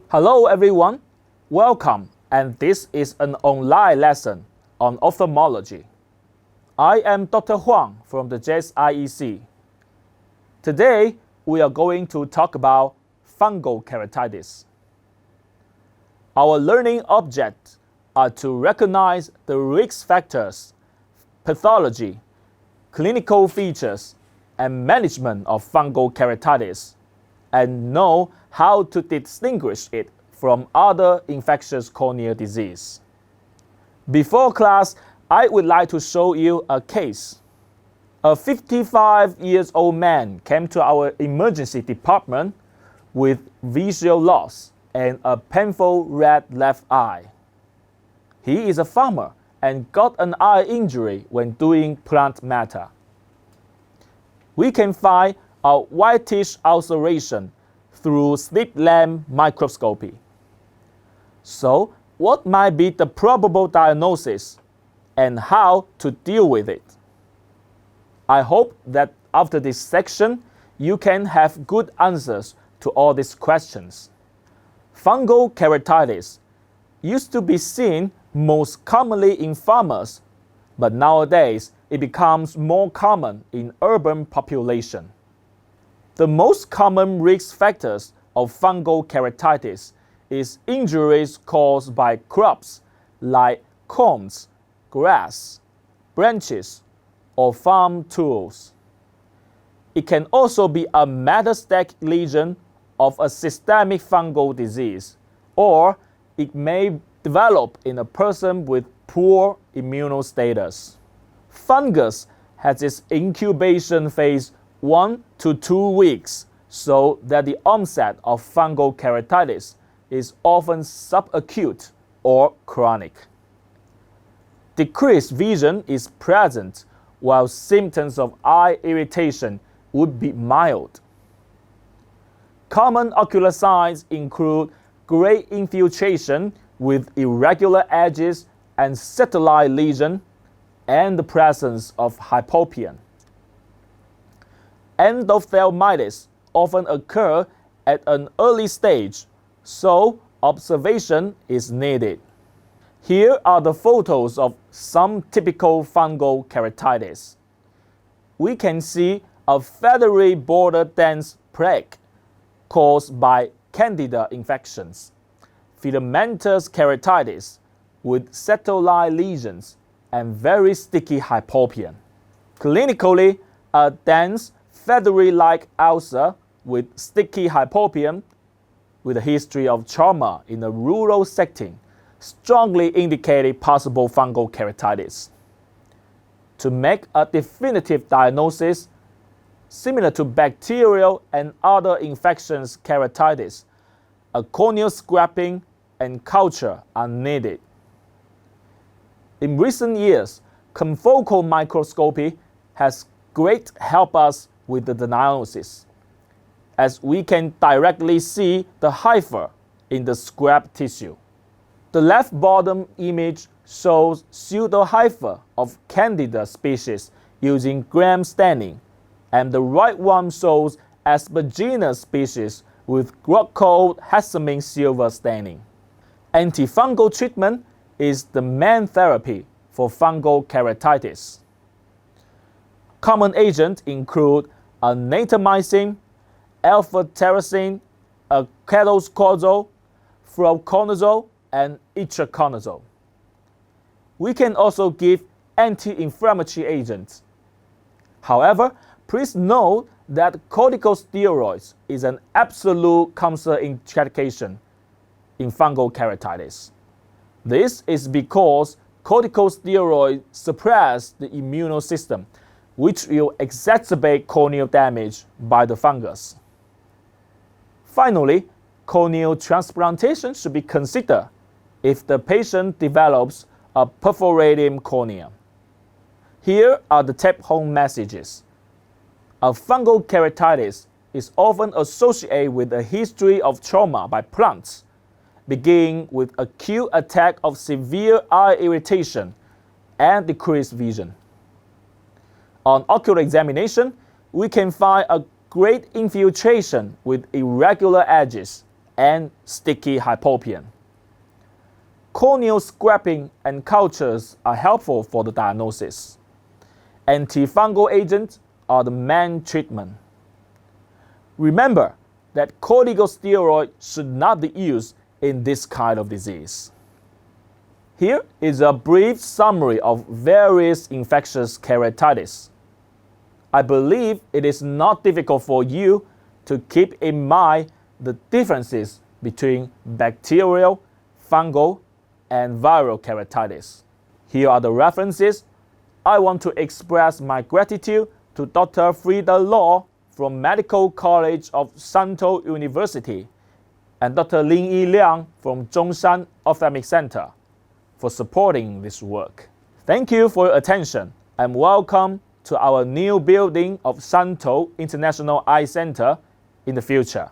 Hello everyone, welcome, and this is an online lesson on ophthalmology. I am Dr. Huang from the JSIEC. Today, we are going to talk about fungal keratitis. Our learning objects are to recognize the risk factors, pathology, clinical features, and management of fungal keratitis, and know how to distinguish it from other infectious corneal disease. Before class, I would like to show you a case. A 55-year-old man came to our emergency department with visual loss and a painful red left eye. He is a farmer and got an eye injury when doing plant matter. We can find a whitish ulceration through slit lamp microscopy. So, what might be the probable diagnosis and how to deal with it? I hope that after this section, you can have good answers to all these questions. Fungal keratitis used to be seen most commonly in farmers, but nowadays it becomes more common in urban population. The most common risk factors of fungal keratitis is injuries caused by crops like cones, grass, branches, or farm tools. It can also be a metastatic lesion of a systemic fungal disease, or it may develop in a person with poor immune status. Fungus has its incubation phase 1 to 2 weeks, so that the onset of fungal keratitis is often subacute or chronic. Decreased vision is present, while symptoms of eye irritation would be mild. Common ocular signs include gray infiltration with irregular edges and satellite lesion, and the presence of hypopyon. Endophthalmitis often occurs at an early stage, so observation is needed. Here are the photos of some typical fungal keratitis. We can see a feathery border dense plaque caused by Candida infections, filamentous keratitis with satellite lesions, and very sticky hypopyon. Clinically, a dense feathery-like ulcer with sticky hypopyon with a history of trauma in a rural setting strongly indicated possible fungal keratitis. To make a definitive diagnosis, similar to bacterial and other infections keratitis, a corneal scraping and culture are needed. In recent years, confocal microscopy has great help us with the diagnosis, as we can directly see the hypha in the scrap tissue. The left bottom image shows pseudohypha of Candida species using gram staining, and the right one shows Aspergillus species with glauco-hexamine silver staining. Antifungal treatment is the main therapy for fungal keratitis. Common agents include natamycin, alpha-tyrosine, ketoconazole, fluconazole, and itraconazole. We can also give anti-inflammatory agents. However, please note that corticosteroids is an absolute contraindication in fungal keratitis. This is because corticosteroids suppress the immune system, which will exacerbate corneal damage by the fungus. Finally, corneal transplantation should be considered if the patient develops a perforated cornea. Here are the take-home messages. A fungal keratitis is often associated with a history of trauma by plants, beginning with acute attack of severe eye irritation and decreased vision. On ocular examination, we can find a great infiltration with irregular edges and sticky hypopyon. Corneal scraping and cultures are helpful for the diagnosis. Antifungal agents are the main treatment. Remember that corticosteroid should not be used in this kind of disease. Here is a brief summary of various infectious keratitis. I believe it is not difficult for you to keep in mind the differences between bacterial, fungal, and viral keratitis. Here are the references. I want to express my gratitude to Dr. Frida Law from Medical College of Shantou University and Dr. Lin Yi Liang from Zhongshan Ophthalmic Center for supporting this work. Thank you for your attention and welcome to our new building of Shantou International Eye Center in the future.